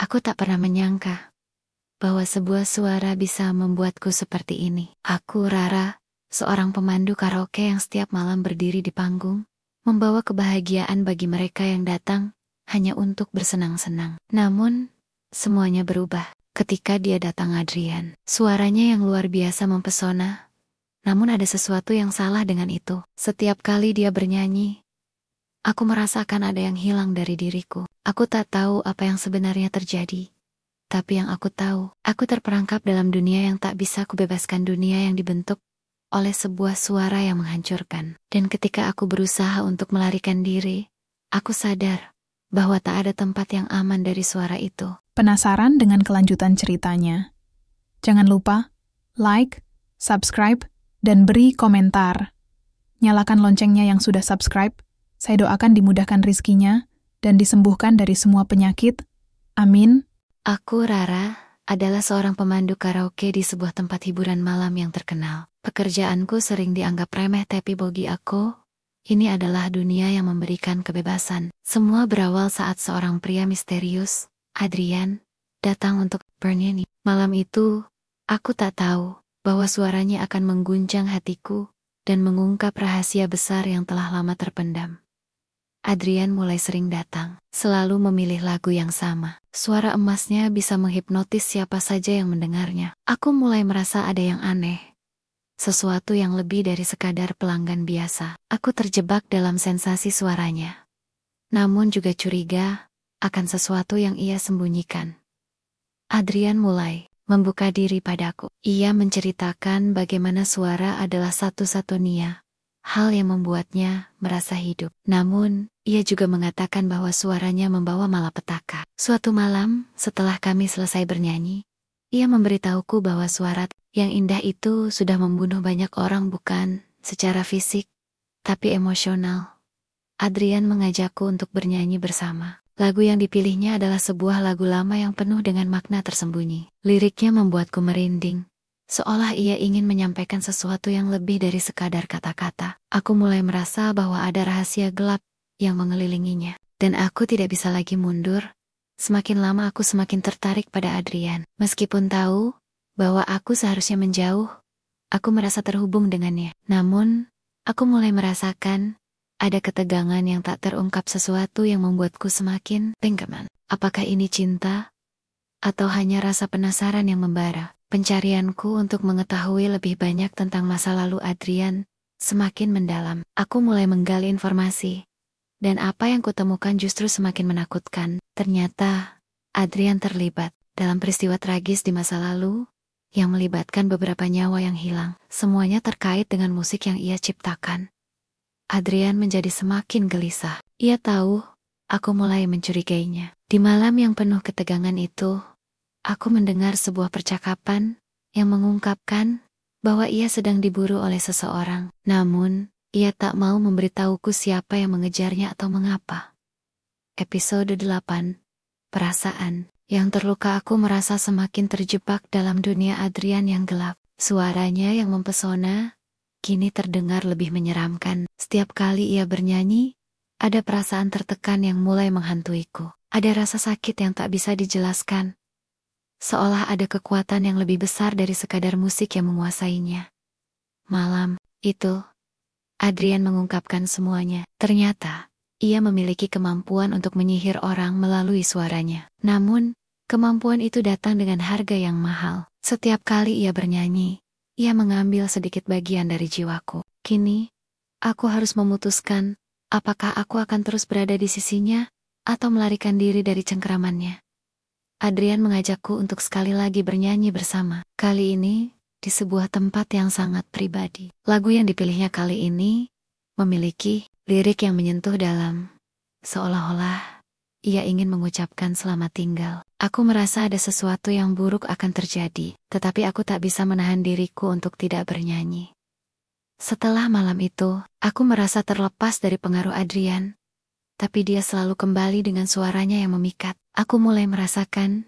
Aku tak pernah menyangka bahwa sebuah suara bisa membuatku seperti ini. Aku Rara, seorang pemandu karaoke yang setiap malam berdiri di panggung, membawa kebahagiaan bagi mereka yang datang hanya untuk bersenang-senang. Namun, semuanya berubah ketika dia datang Adrian. Suaranya yang luar biasa mempesona, namun ada sesuatu yang salah dengan itu. Setiap kali dia bernyanyi, aku merasakan ada yang hilang dari diriku. Aku tak tahu apa yang sebenarnya terjadi. Tapi yang aku tahu, aku terperangkap dalam dunia yang tak bisa kubebaskan, dunia yang dibentuk oleh sebuah suara yang menghancurkan. Dan ketika aku berusaha untuk melarikan diri, aku sadar bahwa tak ada tempat yang aman dari suara itu. Penasaran dengan kelanjutan ceritanya? Jangan lupa like, subscribe, dan beri komentar. Nyalakan loncengnya yang sudah subscribe. Saya doakan dimudahkan rizkinya dan disembuhkan dari semua penyakit. Amin. Aku Rara, adalah seorang pemandu karaoke di sebuah tempat hiburan malam yang terkenal. Pekerjaanku sering dianggap remeh, tapi bagi aku, ini adalah dunia yang memberikan kebebasan. Semua berawal saat seorang pria misterius, Adrian, datang untuk bernyanyi. Malam itu, aku tak tahu bahwa suaranya akan mengguncang hatiku dan mengungkap rahasia besar yang telah lama terpendam. Adrian mulai sering datang, selalu memilih lagu yang sama. Suara emasnya bisa menghipnotis siapa saja yang mendengarnya. Aku mulai merasa ada yang aneh. Sesuatu yang lebih dari sekadar pelanggan biasa. Aku terjebak dalam sensasi suaranya. Namun juga curiga akan sesuatu yang ia sembunyikan. Adrian mulai membuka diri padaku. Ia menceritakan bagaimana suara adalah satu-satunya hal yang membuatnya merasa hidup. Namun, ia juga mengatakan bahwa suaranya membawa malapetaka. Suatu malam, setelah kami selesai bernyanyi, ia memberitahuku bahwa suara yang indah itu sudah membunuh banyak orang, bukan secara fisik, tapi emosional. Adrian mengajakku untuk bernyanyi bersama. Lagu yang dipilihnya adalah sebuah lagu lama yang penuh dengan makna tersembunyi. Liriknya membuatku merinding, seolah ia ingin menyampaikan sesuatu yang lebih dari sekadar kata-kata. Aku mulai merasa bahwa ada rahasia gelap yang mengelilinginya. Dan aku tidak bisa lagi mundur. Semakin lama aku semakin tertarik pada Adrian. Meskipun tahu bahwa aku seharusnya menjauh, aku merasa terhubung dengannya. Namun, aku mulai merasakan ada ketegangan yang tak terungkap, sesuatu yang membuatku semakin tenggelam. Apakah ini cinta? Atau hanya rasa penasaran yang membara? Pencarianku untuk mengetahui lebih banyak tentang masa lalu Adrian semakin mendalam. Aku mulai menggali informasi, dan apa yang kutemukan justru semakin menakutkan. Ternyata, Adrian terlibat dalam peristiwa tragis di masa lalu yang melibatkan beberapa nyawa yang hilang. Semuanya terkait dengan musik yang ia ciptakan. Adrian menjadi semakin gelisah. Ia tahu, aku mulai mencurigainya. Di malam yang penuh ketegangan itu, aku mendengar sebuah percakapan yang mengungkapkan bahwa ia sedang diburu oleh seseorang. Namun, ia tak mau memberitahuku siapa yang mengejarnya atau mengapa. Episode 8. Perasaan. Yang terluka, aku merasa semakin terjebak dalam dunia Adrian yang gelap. Suaranya yang mempesona kini terdengar lebih menyeramkan. Setiap kali ia bernyanyi, ada perasaan tertekan yang mulai menghantuiku. Ada rasa sakit yang tak bisa dijelaskan, seolah ada kekuatan yang lebih besar dari sekadar musik yang menguasainya. Malam itu, Adrian mengungkapkan semuanya. Ternyata, ia memiliki kemampuan untuk menyihir orang melalui suaranya. Namun, kemampuan itu datang dengan harga yang mahal. Setiap kali ia bernyanyi, ia mengambil sedikit bagian dari jiwaku. Kini, aku harus memutuskan apakah aku akan terus berada di sisinya atau melarikan diri dari cengkeramannya. Adrian mengajakku untuk sekali lagi bernyanyi bersama. Kali ini, di sebuah tempat yang sangat pribadi. Lagu yang dipilihnya kali ini memiliki lirik yang menyentuh dalam, seolah-olah ia ingin mengucapkan selamat tinggal. Aku merasa ada sesuatu yang buruk akan terjadi, tetapi aku tak bisa menahan diriku untuk tidak bernyanyi. Setelah malam itu, aku merasa terlepas dari pengaruh Adrian, tapi dia selalu kembali dengan suaranya yang memikat. Aku mulai merasakan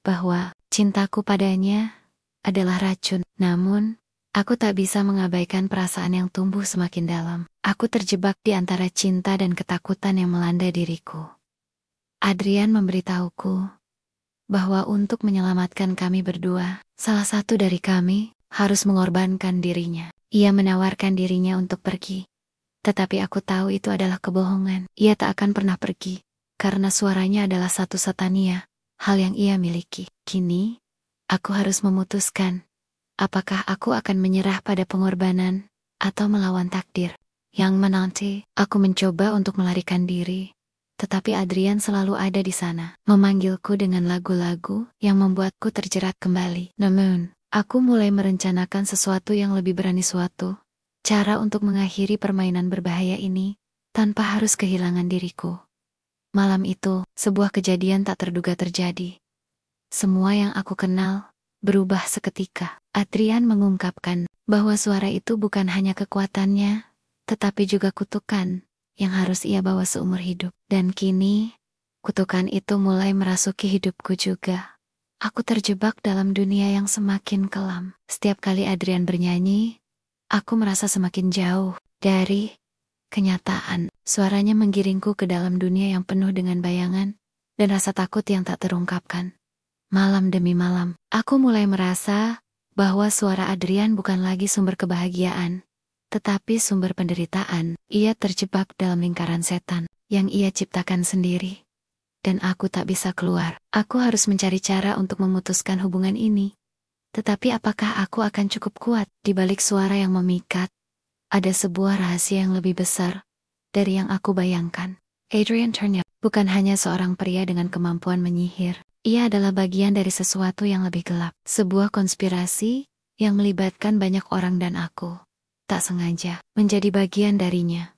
bahwa cintaku padanya adalah racun. Namun, aku tak bisa mengabaikan perasaan yang tumbuh semakin dalam. Aku terjebak di antara cinta dan ketakutan yang melanda diriku. Adrian memberitahuku bahwa untuk menyelamatkan kami berdua, salah satu dari kami harus mengorbankan dirinya. Ia menawarkan dirinya untuk pergi. Tetapi aku tahu itu adalah kebohongan. Ia tak akan pernah pergi, karena suaranya adalah satu satania, hal yang ia miliki. Kini, aku harus memutuskan, apakah aku akan menyerah pada pengorbanan, atau melawan takdir. Yang menanti, aku mencoba untuk melarikan diri. Tetapi Adrian selalu ada di sana, memanggilku dengan lagu-lagu yang membuatku terjerat kembali. Namun, aku mulai merencanakan sesuatu yang lebih berani, suatu cara untuk mengakhiri permainan berbahaya ini, tanpa harus kehilangan diriku. Malam itu, sebuah kejadian tak terduga terjadi. Semua yang aku kenal berubah seketika. Adrian mengungkapkan bahwa suara itu bukan hanya kekuatannya, tetapi juga kutukan yang harus ia bawa seumur hidup. Dan kini, kutukan itu mulai merasuki hidupku juga. Aku terjebak dalam dunia yang semakin kelam. Setiap kali Adrian bernyanyi, aku merasa semakin jauh dari kenyataan. Suaranya menggiringku ke dalam dunia yang penuh dengan bayangan dan rasa takut yang tak terungkapkan. Malam demi malam, aku mulai merasa bahwa suara Adrian bukan lagi sumber kebahagiaan, tetapi sumber penderitaan. Ia terjebak dalam lingkaran setan yang ia ciptakan sendiri. Dan aku tak bisa keluar. Aku harus mencari cara untuk memutuskan hubungan ini. Tetapi apakah aku akan cukup kuat? Di balik suara yang memikat, ada sebuah rahasia yang lebih besar dari yang aku bayangkan. Adrian ternyata bukan hanya seorang pria dengan kemampuan menyihir. Ia adalah bagian dari sesuatu yang lebih gelap. Sebuah konspirasi yang melibatkan banyak orang dan aku, tak sengaja, menjadi bagian darinya.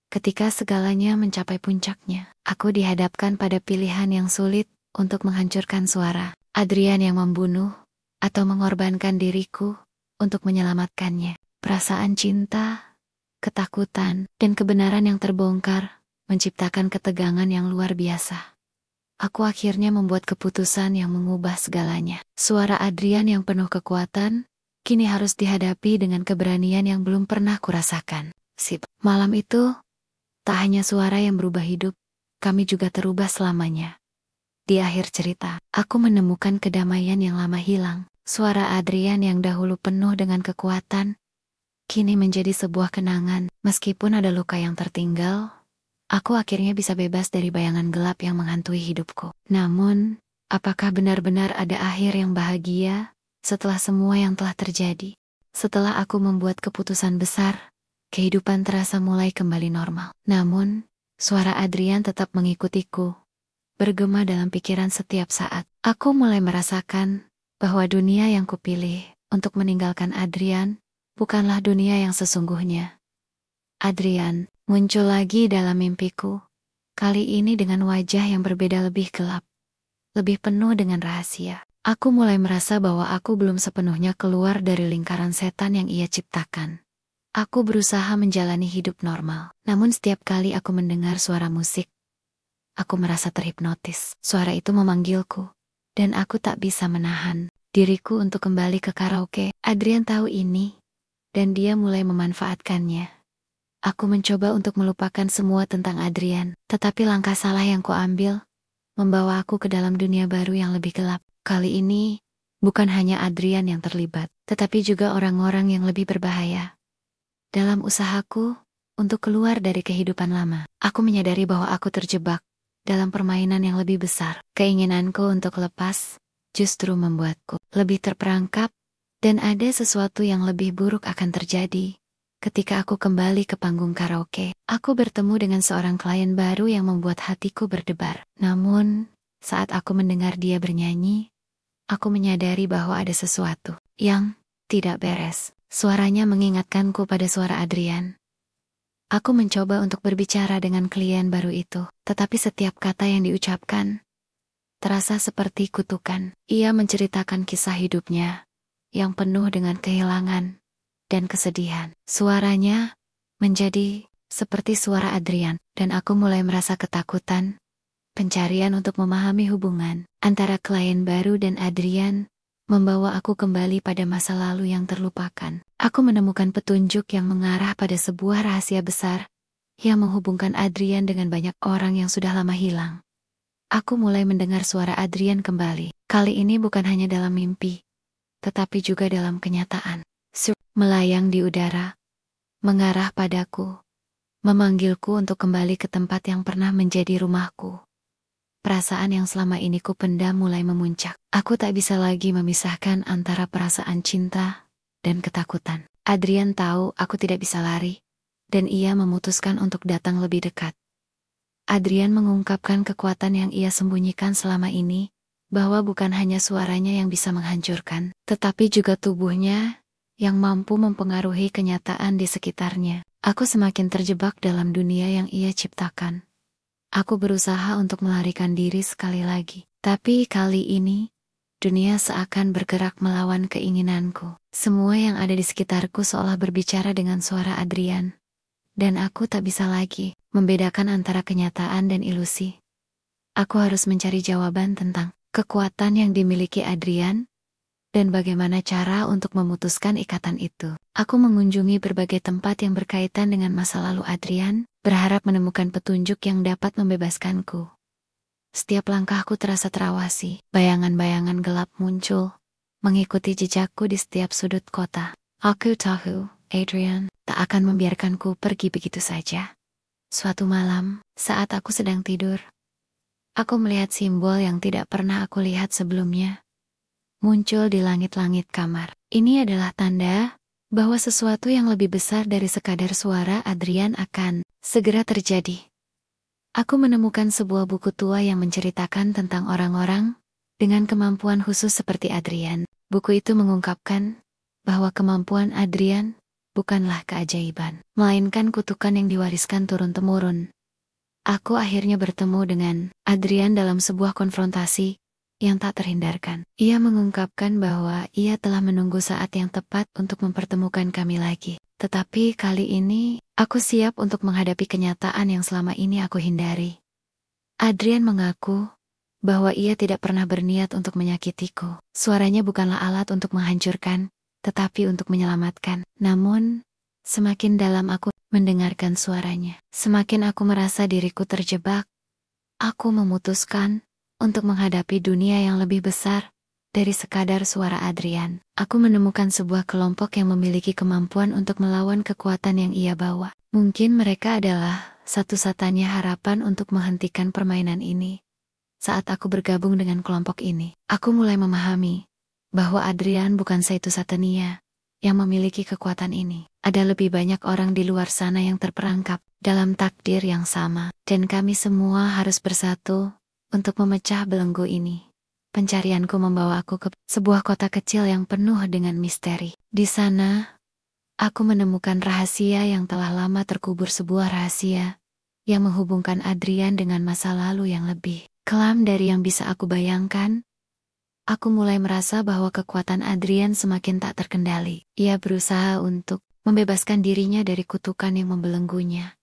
Ketika segalanya mencapai puncaknya, aku dihadapkan pada pilihan yang sulit untuk menghancurkan suara. Adrian yang membunuh, atau mengorbankan diriku untuk menyelamatkannya. Perasaan cinta, ketakutan, dan kebenaran yang terbongkar menciptakan ketegangan yang luar biasa. Aku akhirnya membuat keputusan yang mengubah segalanya. Suara Adrian yang penuh kekuatan kini harus dihadapi dengan keberanian yang belum pernah kurasakan. Malam itu, tak hanya suara yang berubah hidup, kami juga terubah selamanya. Di akhir cerita, aku menemukan kedamaian yang lama hilang. Suara Adrian yang dahulu penuh dengan kekuatan, kini menjadi sebuah kenangan. Meskipun ada luka yang tertinggal, aku akhirnya bisa bebas dari bayangan gelap yang menghantui hidupku. Namun, apakah benar-benar ada akhir yang bahagia setelah semua yang telah terjadi? Setelah aku membuat keputusan besar, kehidupan terasa mulai kembali normal. Namun, suara Adrian tetap mengikutiku, bergema dalam pikiran setiap saat. Aku mulai merasakan bahwa dunia yang kupilih untuk meninggalkan Adrian bukanlah dunia yang sesungguhnya. Adrian muncul lagi dalam mimpiku, kali ini dengan wajah yang berbeda, lebih gelap, lebih penuh dengan rahasia. Aku mulai merasa bahwa aku belum sepenuhnya keluar dari lingkaran setan yang ia ciptakan. Aku berusaha menjalani hidup normal, namun setiap kali aku mendengar suara musik, aku merasa terhipnotis. Suara itu memanggilku, dan aku tak bisa menahan diriku untuk kembali ke karaoke. Adrian tahu ini, dan dia mulai memanfaatkannya. Aku mencoba untuk melupakan semua tentang Adrian, tetapi langkah salah yang kuambil membawa aku ke dalam dunia baru yang lebih gelap. Kali ini, bukan hanya Adrian yang terlibat, tetapi juga orang-orang yang lebih berbahaya. Dalam usahaku untuk keluar dari kehidupan lama, aku menyadari bahwa aku terjebak dalam permainan yang lebih besar. Keinginanku untuk lepas justru membuatku lebih terperangkap, dan ada sesuatu yang lebih buruk akan terjadi. Ketika aku kembali ke panggung karaoke, aku bertemu dengan seorang klien baru yang membuat hatiku berdebar. Namun, saat aku mendengar dia bernyanyi, aku menyadari bahwa ada sesuatu yang tidak beres. Suaranya mengingatkanku pada suara Adrian. Aku mencoba untuk berbicara dengan klien baru itu, tetapi setiap kata yang diucapkan terasa seperti kutukan. Ia menceritakan kisah hidupnya yang penuh dengan kehilangan dan kesedihan. Suaranya menjadi seperti suara Adrian, dan aku mulai merasa ketakutan. Pencarian untuk memahami hubungan antara klien baru dan Adrian membawa aku kembali pada masa lalu yang terlupakan. Aku menemukan petunjuk yang mengarah pada sebuah rahasia besar yang menghubungkan Adrian dengan banyak orang yang sudah lama hilang. Aku mulai mendengar suara Adrian kembali. Kali ini bukan hanya dalam mimpi, tetapi juga dalam kenyataan. Melayang di udara, mengarah padaku, memanggilku untuk kembali ke tempat yang pernah menjadi rumahku. Perasaan yang selama ini ku pendam mulai memuncak. Aku tak bisa lagi memisahkan antara perasaan cinta dan ketakutan. Adrian tahu aku tidak bisa lari, dan ia memutuskan untuk datang lebih dekat. Adrian mengungkapkan kekuatan yang ia sembunyikan selama ini, bahwa bukan hanya suaranya yang bisa menghancurkan, tetapi juga tubuhnya yang mampu mempengaruhi kenyataan di sekitarnya. Aku semakin terjebak dalam dunia yang ia ciptakan. Aku berusaha untuk melarikan diri sekali lagi, tapi kali ini dunia seakan bergerak melawan keinginanku. Semua yang ada di sekitarku seolah berbicara dengan suara Adrian, dan aku tak bisa lagi membedakan antara kenyataan dan ilusi. Aku harus mencari jawaban tentang kekuatan yang dimiliki Adrian dan bagaimana cara untuk memutuskan ikatan itu. Aku mengunjungi berbagai tempat yang berkaitan dengan masa lalu Adrian, berharap menemukan petunjuk yang dapat membebaskanku. Setiap langkahku terasa terawasi, bayangan-bayangan gelap muncul, mengikuti jejakku di setiap sudut kota. Aku tahu, Adrian tak akan membiarkanku pergi begitu saja. Suatu malam, saat aku sedang tidur, aku melihat simbol yang tidak pernah aku lihat sebelumnya muncul di langit-langit kamar. Ini adalah tanda bahwa sesuatu yang lebih besar dari sekadar suara Adrian akan segera terjadi. Aku menemukan sebuah buku tua yang menceritakan tentang orang-orang dengan kemampuan khusus seperti Adrian. Buku itu mengungkapkan bahwa kemampuan Adrian bukanlah keajaiban, melainkan kutukan yang diwariskan turun-temurun. Aku akhirnya bertemu dengan Adrian dalam sebuah konfrontasi yang tak terhindarkan. Ia mengungkapkan bahwa ia telah menunggu saat yang tepat untuk mempertemukan kami lagi. Tetapi kali ini, aku siap untuk menghadapi kenyataan yang selama ini aku hindari. Adrian mengaku bahwa ia tidak pernah berniat untuk menyakitiku. Suaranya bukanlah alat untuk menghancurkan, tetapi untuk menyelamatkan. Namun, semakin dalam aku mendengarkan suaranya, semakin aku merasa diriku terjebak. Aku memutuskan untuk menghadapi dunia yang lebih besar dari sekadar suara Adrian. Aku menemukan sebuah kelompok yang memiliki kemampuan untuk melawan kekuatan yang ia bawa. Mungkin mereka adalah satu-satunya harapan untuk menghentikan permainan ini. Saat aku bergabung dengan kelompok ini, aku mulai memahami bahwa Adrian bukan satu-satunya yang memiliki kekuatan ini. Ada lebih banyak orang di luar sana yang terperangkap dalam takdir yang sama, dan kami semua harus bersatu untuk memecah belenggu ini. Pencarianku membawa aku ke sebuah kota kecil yang penuh dengan misteri. Di sana, aku menemukan rahasia yang telah lama terkubur, sebuah rahasia yang menghubungkan Adrian dengan masa lalu yang lebih kelam dari yang bisa aku bayangkan. Aku mulai merasa bahwa kekuatan Adrian semakin tak terkendali. Ia berusaha untuk membebaskan dirinya dari kutukan yang membelenggunya.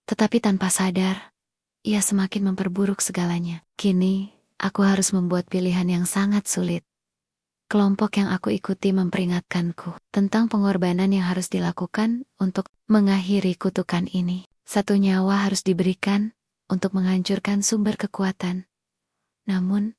Tetapi tanpa sadar, ia semakin memperburuk segalanya. Kini, aku harus membuat pilihan yang sangat sulit. Kelompok yang aku ikuti memperingatkanku tentang pengorbanan yang harus dilakukan untuk mengakhiri kutukan ini. Satu nyawa harus diberikan untuk menghancurkan sumber kekuatan. Namun,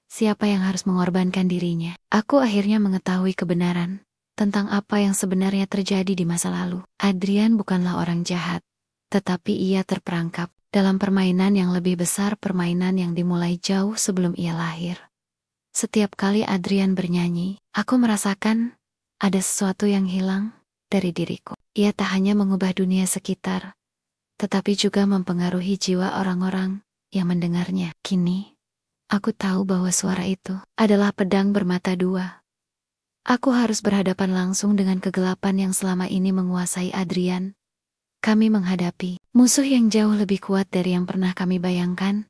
siapa yang harus mengorbankan dirinya? Aku akhirnya mengetahui kebenaran tentang apa yang sebenarnya terjadi di masa lalu. Adrian bukanlah orang jahat, tetapi ia terperangkap dalam permainan yang lebih besar, permainan yang dimulai jauh sebelum ia lahir. Setiap kali Adrian bernyanyi, aku merasakan ada sesuatu yang hilang dari diriku. Ia tak hanya mengubah dunia sekitar, tetapi juga mempengaruhi jiwa orang-orang yang mendengarnya. Kini, aku tahu bahwa suara itu adalah pedang bermata dua. Aku harus berhadapan langsung dengan kegelapan yang selama ini menguasai Adrian. Kami menghadapi musuh yang jauh lebih kuat dari yang pernah kami bayangkan,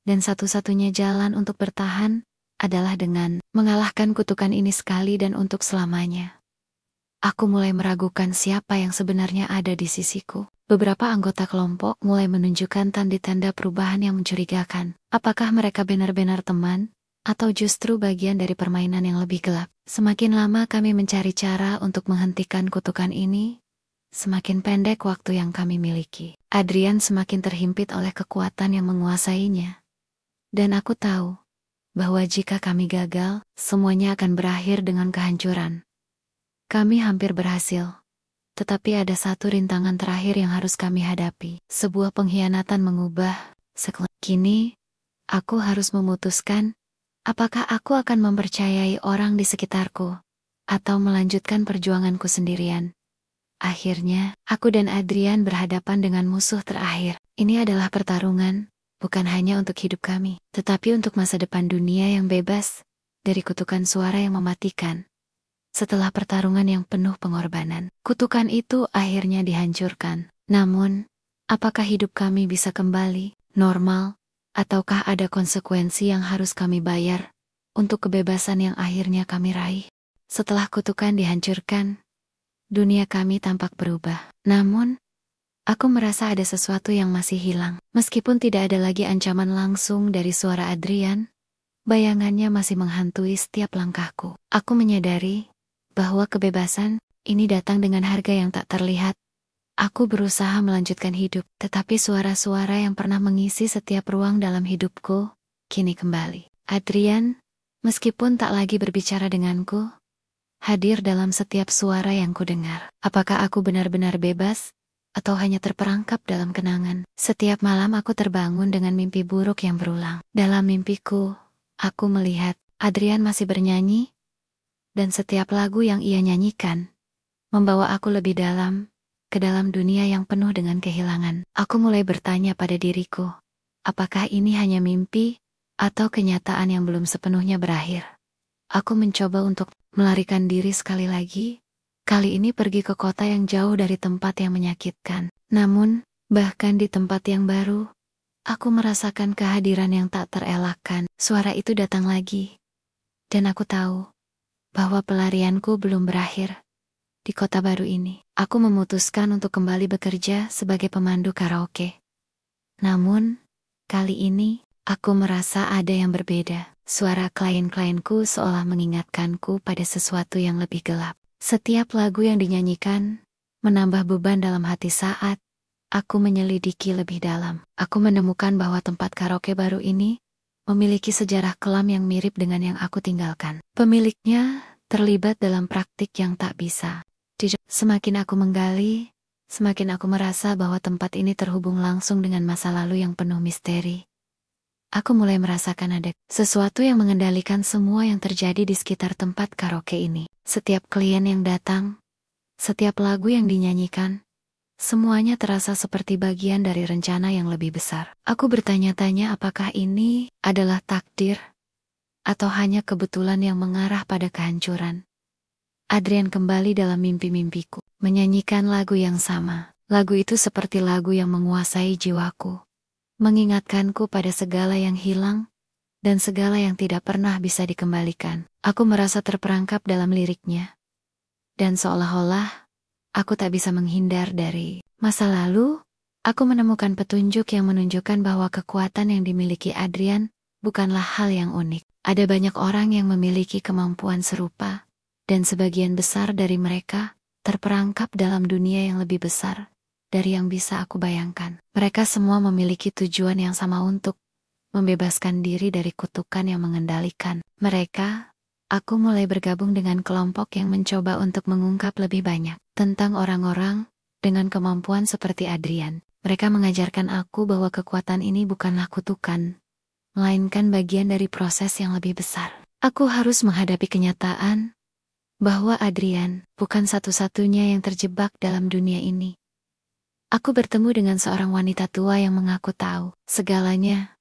dan satu-satunya jalan untuk bertahan adalah dengan mengalahkan kutukan ini sekali dan untuk selamanya. Aku mulai meragukan siapa yang sebenarnya ada di sisiku. Beberapa anggota kelompok mulai menunjukkan tanda-tanda perubahan yang mencurigakan. Apakah mereka benar-benar teman, atau justru bagian dari permainan yang lebih gelap? Semakin lama kami mencari cara untuk menghentikan kutukan ini, semakin pendek waktu yang kami miliki. Adrian semakin terhimpit oleh kekuatan yang menguasainya. Dan aku tahu bahwa jika kami gagal, semuanya akan berakhir dengan kehancuran. Kami hampir berhasil. Tetapi ada satu rintangan terakhir yang harus kami hadapi. Sebuah pengkhianatan mengubah kini, aku harus memutuskan apakah aku akan mempercayai orang di sekitarku atau melanjutkan perjuanganku sendirian. Akhirnya, aku dan Adrian berhadapan dengan musuh terakhir. Ini adalah pertarungan, bukan hanya untuk hidup kami, tetapi untuk masa depan dunia yang bebas dari kutukan suara yang mematikan. Setelah pertarungan yang penuh pengorbanan, kutukan itu akhirnya dihancurkan. Namun, apakah hidup kami bisa kembali normal, ataukah ada konsekuensi yang harus kami bayar untuk kebebasan yang akhirnya kami raih? Setelah kutukan dihancurkan, dunia kami tampak berubah. Namun, aku merasa ada sesuatu yang masih hilang. Meskipun tidak ada lagi ancaman langsung dari suara Adrian, bayangannya masih menghantui setiap langkahku. Aku menyadari bahwa kebebasan ini datang dengan harga yang tak terlihat. Aku berusaha melanjutkan hidup, tetapi suara-suara yang pernah mengisi setiap ruang dalam hidupku kini kembali. Adrian, meskipun tak lagi berbicara denganku, hadir dalam setiap suara yang kudengar. Apakah aku benar-benar bebas, atau hanya terperangkap dalam kenangan? Setiap malam aku terbangun dengan mimpi buruk yang berulang. Dalam mimpiku, aku melihat Adrian masih bernyanyi, dan setiap lagu yang ia nyanyikan membawa aku lebih dalam, ke dalam dunia yang penuh dengan kehilangan. Aku mulai bertanya pada diriku, apakah ini hanya mimpi, atau kenyataan yang belum sepenuhnya berakhir? Aku mencoba untuk melarikan diri sekali lagi, kali ini pergi ke kota yang jauh dari tempat yang menyakitkan. Namun, bahkan di tempat yang baru, aku merasakan kehadiran yang tak terelakkan. Suara itu datang lagi, dan aku tahu bahwa pelarianku belum berakhir. Di kota baru ini, aku memutuskan untuk kembali bekerja sebagai pemandu karaoke. Namun, kali ini, aku merasa ada yang berbeda. Suara klien-klienku seolah mengingatkanku pada sesuatu yang lebih gelap. Setiap lagu yang dinyanyikan menambah beban dalam hati saat aku menyelidiki lebih dalam. Aku menemukan bahwa tempat karaoke baru ini memiliki sejarah kelam yang mirip dengan yang aku tinggalkan. Pemiliknya terlibat dalam praktik yang tak bisa. Semakin aku menggali, semakin aku merasa bahwa tempat ini terhubung langsung dengan masa lalu yang penuh misteri. Aku mulai merasakan ada sesuatu yang mengendalikan semua yang terjadi di sekitar tempat karaoke ini. Setiap klien yang datang, setiap lagu yang dinyanyikan, semuanya terasa seperti bagian dari rencana yang lebih besar. Aku bertanya-tanya apakah ini adalah takdir, atau hanya kebetulan yang mengarah pada kehancuran. Adrian kembali dalam mimpi-mimpiku, menyanyikan lagu yang sama. Lagu itu seperti lagu yang menguasai jiwaku, mengingatkanku pada segala yang hilang, dan segala yang tidak pernah bisa dikembalikan. Aku merasa terperangkap dalam liriknya, dan seolah-olah aku tak bisa menghindar dari masa lalu. Aku menemukan petunjuk yang menunjukkan bahwa kekuatan yang dimiliki Adrian bukanlah hal yang unik. Ada banyak orang yang memiliki kemampuan serupa, dan sebagian besar dari mereka terperangkap dalam dunia yang lebih besar dari yang bisa aku bayangkan. Mereka semua memiliki tujuan yang sama untuk membebaskan diri dari kutukan yang mengendalikan mereka. Aku mulai bergabung dengan kelompok yang mencoba untuk mengungkap lebih banyak tentang orang-orang dengan kemampuan seperti Adrian. Mereka mengajarkan aku bahwa kekuatan ini bukanlah kutukan, melainkan bagian dari proses yang lebih besar. Aku harus menghadapi kenyataan bahwa Adrian bukan satu-satunya yang terjebak dalam dunia ini. Aku bertemu dengan seorang wanita tua yang mengaku tahu segalanya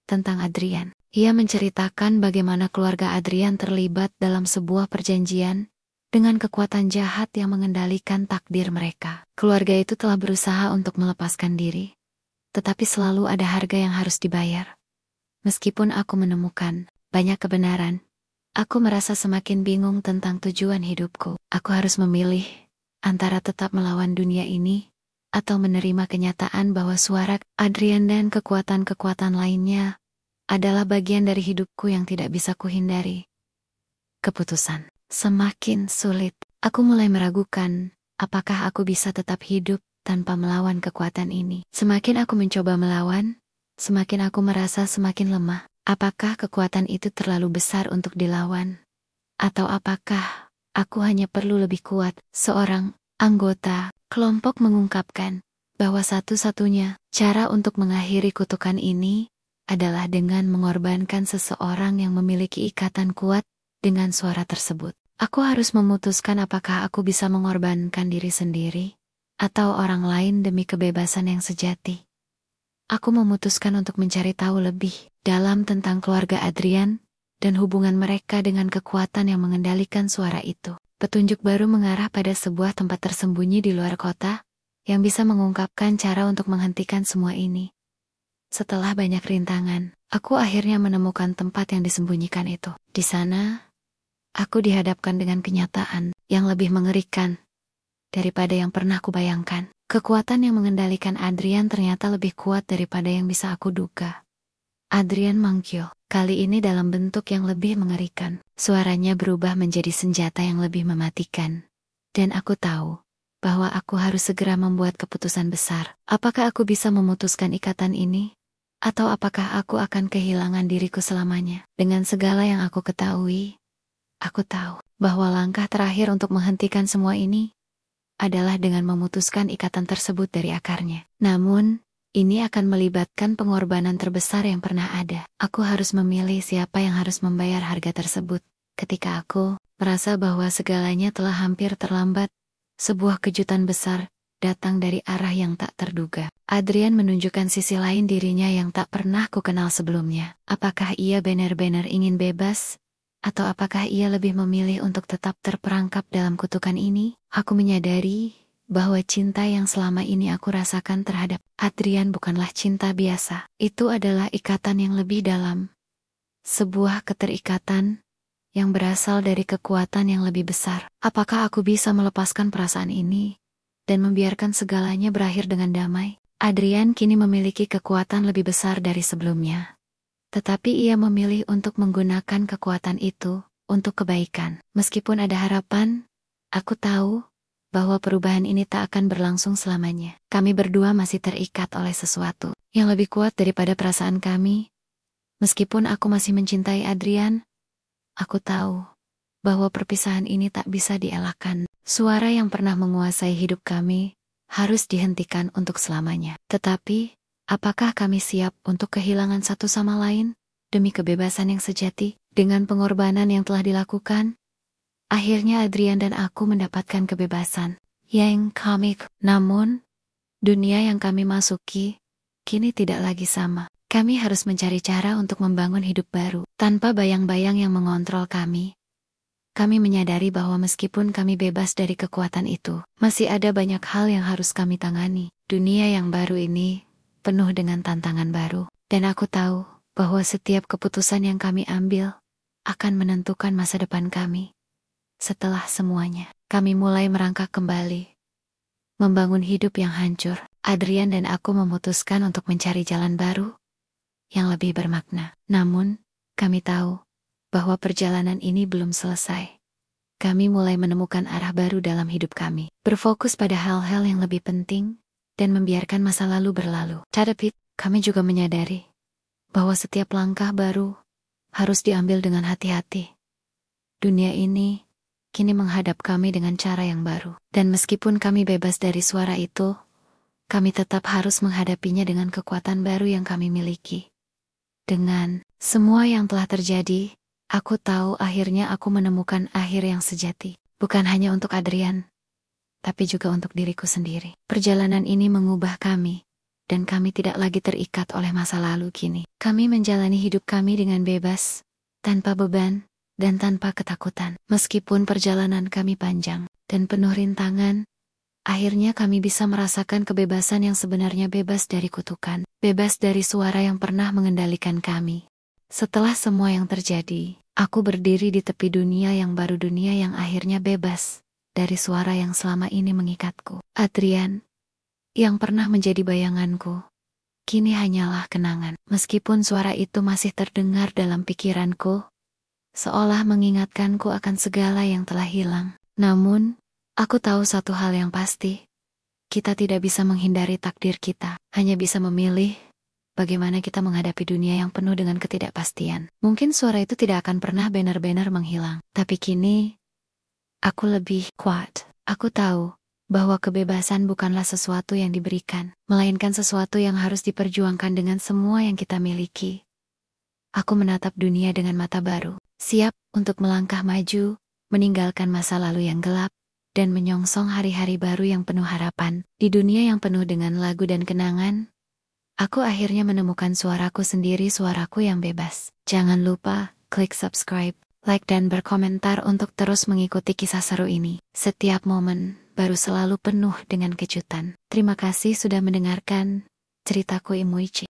tentang Adrian. Ia menceritakan bagaimana keluarga Adrian terlibat dalam sebuah perjanjian dengan kekuatan jahat yang mengendalikan takdir mereka. Keluarga itu telah berusaha untuk melepaskan diri, tetapi selalu ada harga yang harus dibayar. Meskipun aku menemukan banyak kebenaran, aku merasa semakin bingung tentang tujuan hidupku. Aku harus memilih antara tetap melawan dunia ini atau menerima kenyataan bahwa suara Adrian dan kekuatan-kekuatan lainnya adalah bagian dari hidupku yang tidak bisa kuhindari. Keputusan semakin sulit. Aku mulai meragukan apakah aku bisa tetap hidup tanpa melawan kekuatan ini. Semakin aku mencoba melawan, semakin aku merasa semakin lemah. Apakah kekuatan itu terlalu besar untuk dilawan? Atau apakah aku hanya perlu lebih kuat? Seorang anggota kelompok mengungkapkan bahwa satu-satunya cara untuk mengakhiri kutukan ini adalah dengan mengorbankan seseorang yang memiliki ikatan kuat dengan suara tersebut. Aku harus memutuskan apakah aku bisa mengorbankan diri sendiri atau orang lain demi kebebasan yang sejati. Aku memutuskan untuk mencari tahu lebih dalam tentang keluarga Adrian dan hubungan mereka dengan kekuatan yang mengendalikan suara itu. Petunjuk baru mengarah pada sebuah tempat tersembunyi di luar kota yang bisa mengungkapkan cara untuk menghentikan semua ini. Setelah banyak rintangan, aku akhirnya menemukan tempat yang disembunyikan itu. Di sana, aku dihadapkan dengan kenyataan yang lebih mengerikan daripada yang pernah kubayangkan. Kekuatan yang mengendalikan Adrian ternyata lebih kuat daripada yang bisa aku duga. Adrian manggil, kali ini dalam bentuk yang lebih mengerikan. Suaranya berubah menjadi senjata yang lebih mematikan. Dan aku tahu bahwa aku harus segera membuat keputusan besar. Apakah aku bisa memutuskan ikatan ini? Atau apakah aku akan kehilangan diriku selamanya? Dengan segala yang aku ketahui, aku tahu bahwa langkah terakhir untuk menghentikan semua ini adalah dengan memutuskan ikatan tersebut dari akarnya. Namun, ini akan melibatkan pengorbanan terbesar yang pernah ada. Aku harus memilih siapa yang harus membayar harga tersebut. Ketika aku merasa bahwa segalanya telah hampir terlambat, sebuah kejutan besar datang dari arah yang tak terduga. Adrian menunjukkan sisi lain dirinya yang tak pernah kukenal sebelumnya. Apakah ia benar-benar ingin bebas? Atau apakah ia lebih memilih untuk tetap terperangkap dalam kutukan ini? Aku menyadari bahwa cinta yang selama ini aku rasakan terhadap Adrian bukanlah cinta biasa. Itu adalah ikatan yang lebih dalam. Sebuah keterikatan yang berasal dari kekuatan yang lebih besar. Apakah aku bisa melepaskan perasaan ini dan membiarkan segalanya berakhir dengan damai? Adrian kini memiliki kekuatan lebih besar dari sebelumnya. Tetapi ia memilih untuk menggunakan kekuatan itu untuk kebaikan. Meskipun ada harapan, aku tahu bahwa perubahan ini tak akan berlangsung selamanya. Kami berdua masih terikat oleh sesuatu yang lebih kuat daripada perasaan kami. Meskipun aku masih mencintai Adrian, aku tahu bahwa perpisahan ini tak bisa dielakkan. Suara yang pernah menguasai hidup kami harus dihentikan untuk selamanya. Tetapi, apakah kami siap untuk kehilangan satu sama lain demi kebebasan yang sejati? Dengan pengorbanan yang telah dilakukan, akhirnya Adrian dan aku mendapatkan kebebasan yang kami. Namun, dunia yang kami masuki kini tidak lagi sama. Kami harus mencari cara untuk membangun hidup baru tanpa bayang-bayang yang mengontrol kami. Kami menyadari bahwa meskipun kami bebas dari kekuatan itu, masih ada banyak hal yang harus kami tangani. Dunia yang baru ini penuh dengan tantangan baru, dan aku tahu bahwa setiap keputusan yang kami ambil akan menentukan masa depan kami. Setelah semuanya, kami mulai merangkak kembali, membangun hidup yang hancur. Adrian dan aku memutuskan untuk mencari jalan baru yang lebih bermakna. Namun, kami tahu bahwa perjalanan ini belum selesai. Kami mulai menemukan arah baru dalam hidup kami, berfokus pada hal-hal yang lebih penting dan membiarkan masa lalu berlalu. Tetapi, kami juga menyadari bahwa setiap langkah baru harus diambil dengan hati-hati. Dunia ini kini menghadap kami dengan cara yang baru. Dan meskipun kami bebas dari suara itu, kami tetap harus menghadapinya dengan kekuatan baru yang kami miliki. Dengan semua yang telah terjadi, aku tahu akhirnya aku menemukan akhir yang sejati. Bukan hanya untuk Adrian, tapi juga untuk diriku sendiri. Perjalanan ini mengubah kami, dan kami tidak lagi terikat oleh masa lalu kini. Kami menjalani hidup kami dengan bebas, tanpa beban, dan tanpa ketakutan. Meskipun perjalanan kami panjang dan penuh rintangan, akhirnya kami bisa merasakan kebebasan yang sebenarnya, bebas dari kutukan, bebas dari suara yang pernah mengendalikan kami. Setelah semua yang terjadi, aku berdiri di tepi dunia yang baru, dunia yang akhirnya bebas dari suara yang selama ini mengikatku. Adrian, yang pernah menjadi bayanganku, kini hanyalah kenangan. Meskipun suara itu masih terdengar dalam pikiranku, seolah mengingatkanku akan segala yang telah hilang. Namun, aku tahu satu hal yang pasti. Kita tidak bisa menghindari takdir kita, hanya bisa memilih bagaimana kita menghadapi dunia yang penuh dengan ketidakpastian. Mungkin suara itu tidak akan pernah benar-benar menghilang. Tapi kini, aku lebih kuat. Aku tahu bahwa kebebasan bukanlah sesuatu yang diberikan, melainkan sesuatu yang harus diperjuangkan dengan semua yang kita miliki. Aku menatap dunia dengan mata baru, siap untuk melangkah maju, meninggalkan masa lalu yang gelap, dan menyongsong hari-hari baru yang penuh harapan. Di dunia yang penuh dengan lagu dan kenangan, aku akhirnya menemukan suaraku sendiri, suaraku yang bebas. Jangan lupa klik subscribe, like dan berkomentar untuk terus mengikuti kisah seru ini. Setiap momen baru selalu penuh dengan kejutan. Terima kasih sudah mendengarkan ceritaku Imuichi.